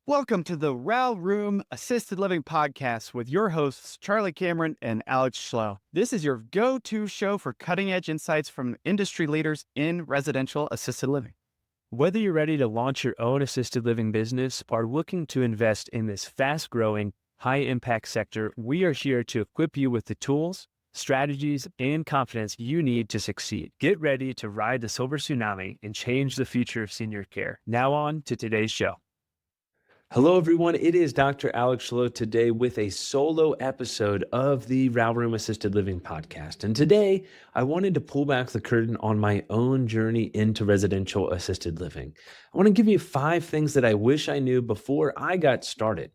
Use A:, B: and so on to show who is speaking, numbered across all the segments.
A: Welcome to the Row Room Assisted Living Podcast with your hosts, Charlie Cameron and Alex Schloe. This is your go-to show for cutting-edge insights from industry leaders in residential assisted living.
B: Whether you're ready to launch your own assisted living business or looking to invest in this fast-growing, high-impact sector, we are here to equip you with the tools, strategies, and confidence you need to succeed. Get ready to ride the silver tsunami and change the future of senior care. Now on to today's show. Hello, everyone. It is Dr. Alex Schloe today with a solo episode of the Row Room Assisted Living podcast. And today, I wanted to pull back the curtain on my own journey into residential assisted living. I want to give you 5 things that I wish I knew before I got started.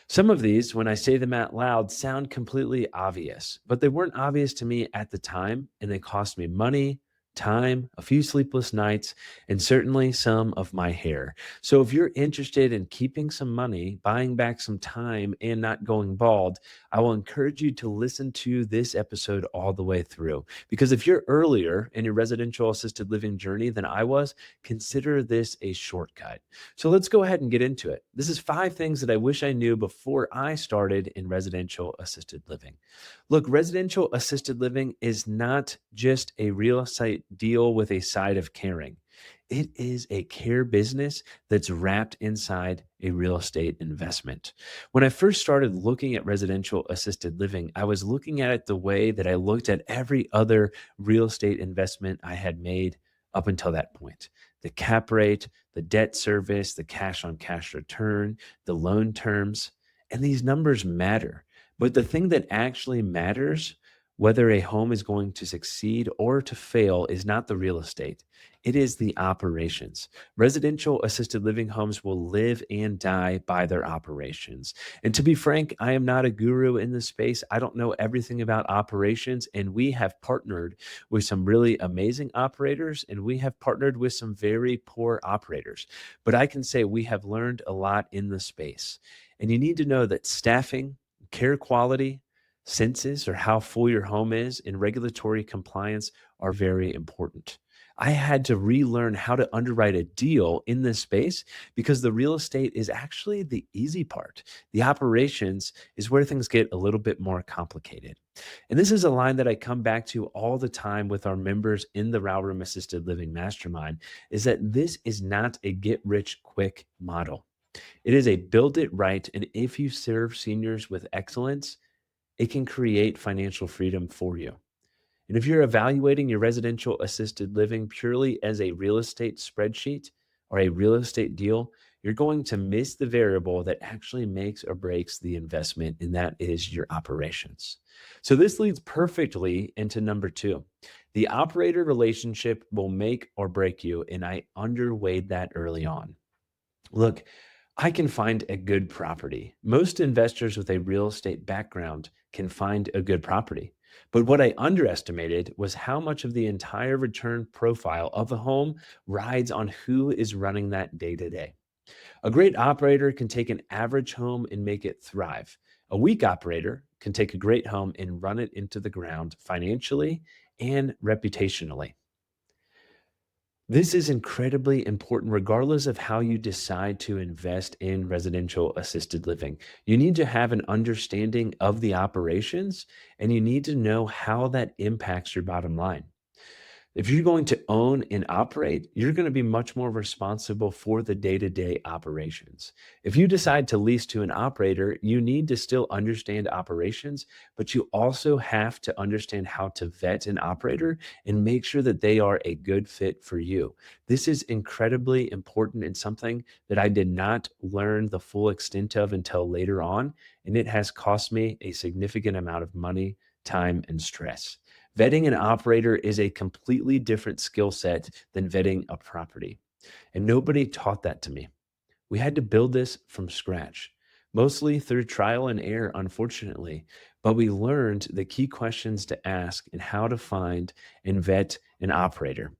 B: Some of these, when I say them out loud, sound completely obvious, but they weren't obvious to me at the time, and they cost me money, time, a few sleepless nights, and certainly some of my hair. So if you're interested in keeping some money, buying back some time, and not going bald, I will encourage you to listen to this episode all the way through. Because if you're earlier in your residential assisted living journey than I was, consider this a shortcut. So let's go ahead and get into it. This is 5 things that I wish I knew before I started in residential assisted living. Look, residential assisted living is not just a real estate deal with a side of caring. It is a care business that's wrapped inside a real estate investment. When I first started looking at residential assisted living, I was looking at it the way that I looked at every other real estate investment I had made up until that point. The cap rate, the debt service, the cash on cash return, the loan terms, and these numbers matter. But the thing that actually matters, whether a home is going to succeed or to fail, is not the real estate. It is the operations. Residential assisted living homes will live and die by their operations. And to be frank, I am not a guru in this space. I don't know everything about operations, and we have partnered with some really amazing operators, and we have partnered with some very poor operators. But I can say we have learned a lot in the space. And you need to know that staffing, care quality, census or how full your home is, and regulatory compliance are very important. I had to relearn how to underwrite a deal in this space because the real estate is actually the easy part. The operations is where things get a little bit more complicated. And this is a line that I come back to all the time with our members in the Row Room Assisted Living Mastermind is that this is not a get rich quick model. It is a build it right. And if you serve seniors with excellence, it can create financial freedom for you. And if you're evaluating your residential assisted living purely as a real estate spreadsheet or a real estate deal, you're going to miss the variable that actually makes or breaks the investment, and that is your operations. So this leads perfectly into number 2. The operator relationship will make or break you, and I underweighed that early on. Look, I can find a good property. Most investors with a real estate background can find a good property. But what I underestimated was how much of the entire return profile of a home rides on who is running that day to day. A great operator can take an average home and make it thrive. A weak operator can take a great home and run it into the ground financially and reputationally. This is incredibly important regardless of how you decide to invest in residential assisted living. You need to have an understanding of the operations, and you need to know how that impacts your bottom line. If you're going to own and operate, you're going to be much more responsible for the day to day operations. If you decide to lease to an operator, you need to still understand operations, but you also have to understand how to vet an operator and make sure that they are a good fit for you. This is incredibly important and something that I did not learn the full extent of until later on, and it has cost me a significant amount of money, time, and stress. Vetting an operator is a completely different skill set than vetting a property. And nobody taught that to me. We had to build this from scratch, mostly through trial and error, unfortunately. But we learned the key questions to ask and how to find and vet an operator.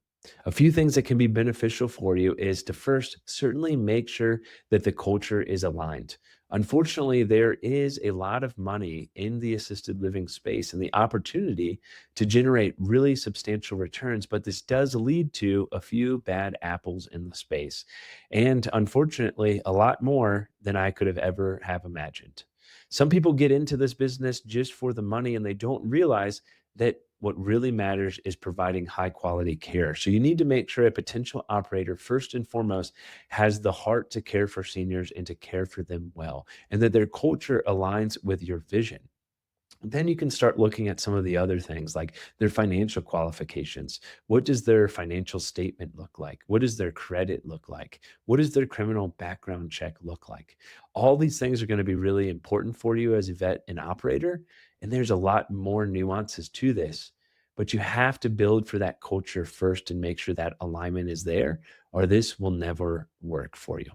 B: A few things that can be beneficial for you is to first certainly make sure that the culture is aligned. Unfortunately, there is a lot of money in the assisted living space and the opportunity to generate really substantial returns, but this does lead to a few bad apples in the space. And unfortunately, a lot more than I could have ever have imagined. Some people get into this business just for the money and they don't realize that what really matters is providing high quality care. So you need to make sure a potential operator, first and foremost, has the heart to care for seniors and to care for them well, and that their culture aligns with your vision. Then you can start looking at some of the other things like their financial qualifications. What does their financial statement look like? What does their credit look like? What does their criminal background check look like? All these things are going to be really important for you as a vet and operator. And there's a lot more nuances to this, but you have to build for that culture first and make sure that alignment is there, or this will never work for you.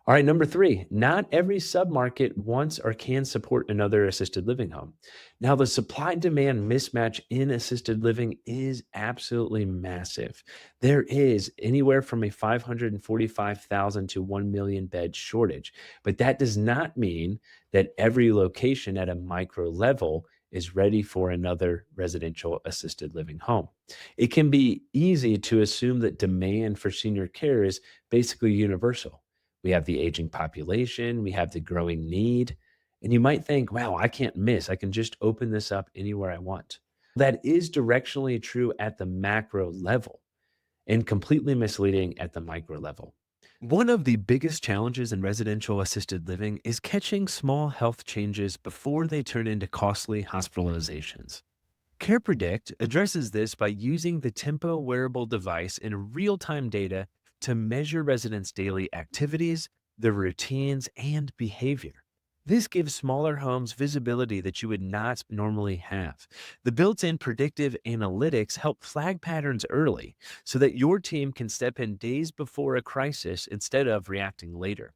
B: All right, number three, not every submarket wants or can support another assisted living home. Now, the supply demand mismatch in assisted living is absolutely massive. There is anywhere from a 545,000 to 1 million bed shortage, but that does not mean that every location at a micro level is ready for another residential assisted living home. It can be easy to assume that demand for senior care is basically universal. We have the aging population, we have the growing need. And you might think, wow, I can't miss. I can just open this up anywhere I want. That is directionally true at the macro level and completely misleading at the micro level. One of the biggest challenges in residential assisted living is catching small health changes before they turn into costly hospitalizations. CarePredict addresses this by using the Tempo wearable device and real time data to measure residents' daily activities, their routines, and behavior. This gives smaller homes visibility that you would not normally have. The built in predictive analytics help flag patterns early so that your team can step in days before a crisis instead of reacting later.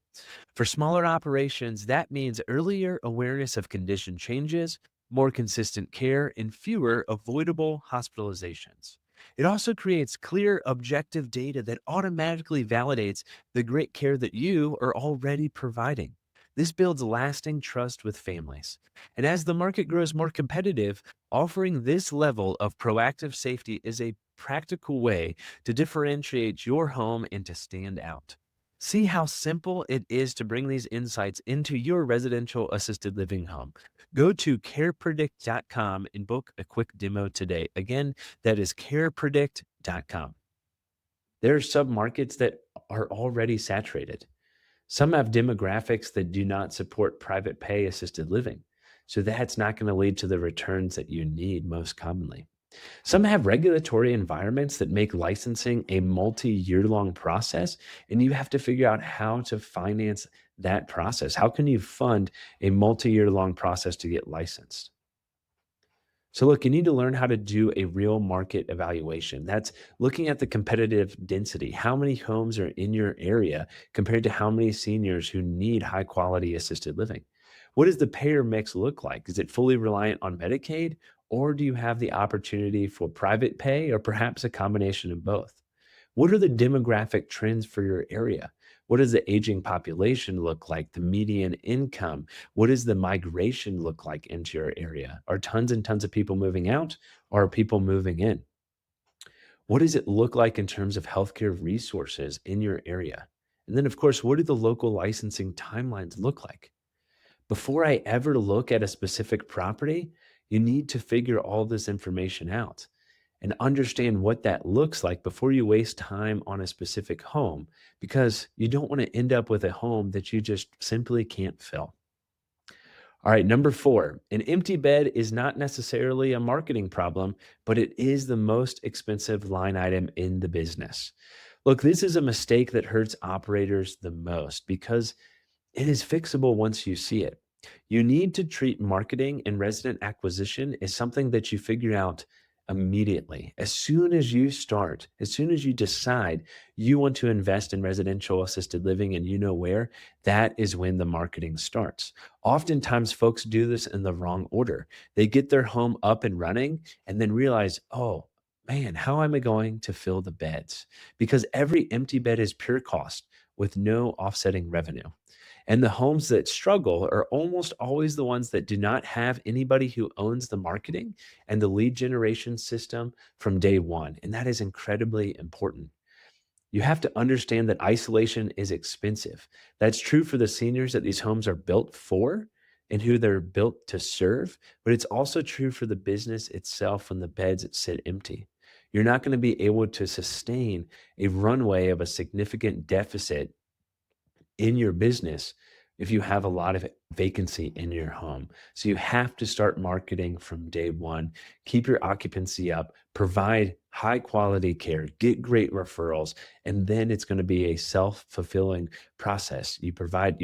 B: For smaller operations, that means earlier awareness of condition changes, more consistent care, and fewer avoidable hospitalizations. It also creates clear, objective data that automatically validates the great care that you are already providing. This builds lasting trust with families. And as the market grows more competitive, offering this level of proactive safety is a practical way to differentiate your home and to stand out. See how simple it is to bring these insights into your residential assisted living home. Go to carepredict.com and book a quick demo today. Again, that is carepredict.com. There are submarkets that are already saturated. Some have demographics that do not support private pay assisted living. So that's not going to lead to the returns that you need most commonly. Some have regulatory environments that make licensing a multi-year long process, and you have to figure out how to finance that process. How can you fund a multi-year long process to get licensed? So, look, you need to learn how to do a real market evaluation. That's looking at the competitive density. How many homes are in your area compared to how many seniors who need high quality assisted living? What does the payer mix look like? Is it fully reliant on Medicaid, or do you have the opportunity for private pay, or perhaps a combination of both? What are the demographic trends for your area? What does the aging population look like? The median income? What does the migration look like into your area? Are tons and tons of people moving out, or are people moving in? What does it look like in terms of healthcare resources in your area? And then, of course, what do the local licensing timelines look like? Before I ever look at a specific property, you need to figure all this information out and understand what that looks like before you waste time on a specific home, because you don't want to end up with a home that you just simply can't fill. All right, number four, an empty bed is not necessarily a marketing problem, but it is the most expensive line item in the business. Look, this is a mistake that hurts operators the most because it is fixable once you see it. You need to treat marketing and resident acquisition as something that you figure out immediately. As soon as you start, as soon as you decide you want to invest in residential assisted living and you know where, that is when the marketing starts. Oftentimes, folks do this in the wrong order. They get their home up and running and then realize, oh, man, how am I going to fill the beds? Because every empty bed is pure cost with no offsetting revenue. And the homes that struggle are almost always the ones that do not have anybody who owns the marketing and the lead generation system from day one. And that is incredibly important. You have to understand that isolation is expensive. That's true for the seniors that these homes are built for and who they're built to serve, but it's also true for the business itself when the beds that sit empty. You're not going to be able to sustain a runway of a significant deficit in your business if you have a lot of vacancy in your home. So you have to start marketing from day one, keep your occupancy up, provide high quality care, get great referrals, and then it's going to be a self-fulfilling process. You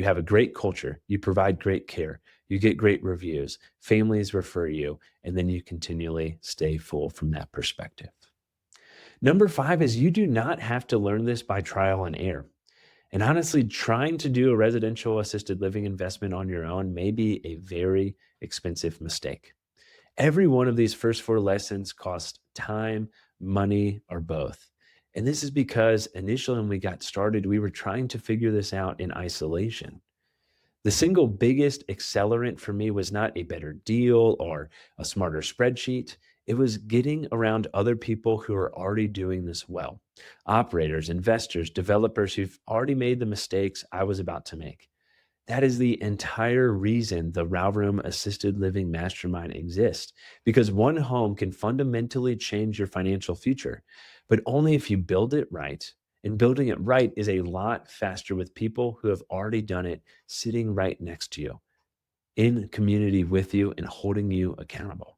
B: have a great culture, you provide great care, you get great reviews, families refer you, and then you continually stay full from that perspective. Number 5 is you do not have to learn this by trial and error. And honestly, trying to do a residential assisted living investment on your own may be a very expensive mistake. Every one of these first 4 lessons cost time, money, or both. And this is because initially when we got started, we were trying to figure this out in isolation. The single biggest accelerant for me was not a better deal or a smarter spreadsheet. It was getting around other people who are already doing this well. Operators, investors, developers who've already made the mistakes I was about to make. That is the entire reason the Row Room Assisted Living Mastermind exists, because one home can fundamentally change your financial future, but only if you build it right. And building it right is a lot faster with people who have already done it sitting right next to you, in community with you, and holding you accountable.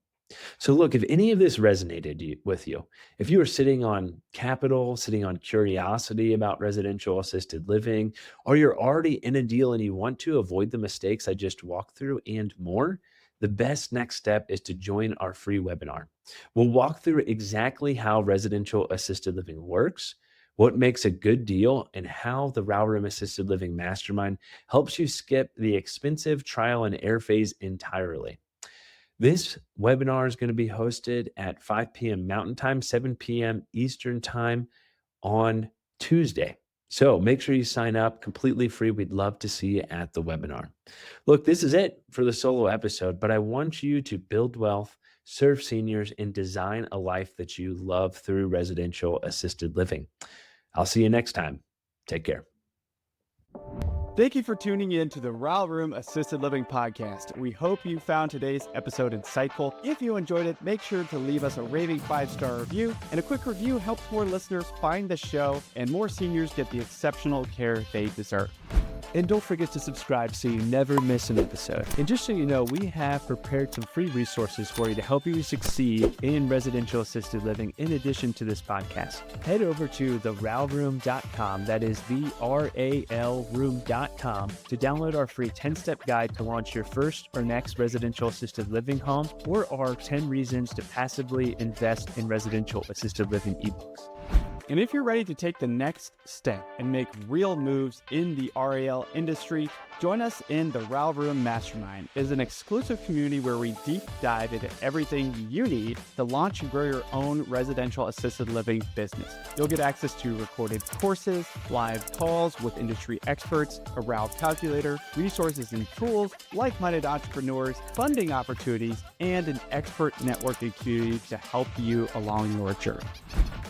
B: So, look, if any of this with you, if you are sitting on capital, sitting on curiosity about residential assisted living, or you're already in a deal and you want to avoid the mistakes I just walked through and more, the best next step is to join our free webinar. We'll walk through exactly how residential assisted living works, what makes a good deal, and how the Row Room Assisted Living Mastermind helps you skip the expensive trial and error phase entirely. This webinar is going to be hosted at 5 p.m. Mountain Time, 7 p.m. Eastern Time on Tuesday. So make sure you sign up completely free. We'd love to see you at the webinar. Look, this is it for the solo episode, but I want you to build wealth, serve seniors, and design a life that you love through residential assisted living. I'll see you next time. Take care.
A: Thank you for tuning in to the Row Room Assisted Living Podcast. We hope you found today's episode insightful. If you enjoyed it, make sure to leave us a raving 5-star review. And a quick review helps more listeners find the show and more seniors get the exceptional care they deserve.
B: And don't forget to subscribe so you never miss an episode. And just so you know, we have prepared some free resources for you to help you succeed in residential assisted living in addition to this podcast. Head over to theralroom.com, that is TheRAL room.com, to download our free 10-step guide to launch your first or next residential assisted living home, or our 10 reasons to passively invest in residential assisted living ebooks.
A: And if you're ready to take the next step and make real moves in the RAL industry, join us in the Row Room Mastermind. It is an exclusive community where we deep dive into everything you need to launch and grow your own residential assisted living business. You'll get access to recorded courses, live calls with industry experts, a RAL calculator, resources and tools, like-minded entrepreneurs, funding opportunities, and an expert networking community to help you along your journey.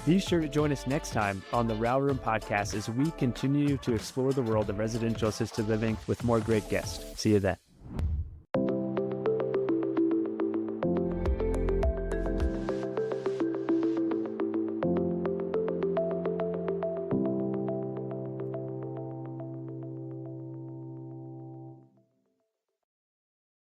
A: Be sure to join us next time on the Row Room Podcast as we continue to explore the world of residential assisted living with more great guests. See you then.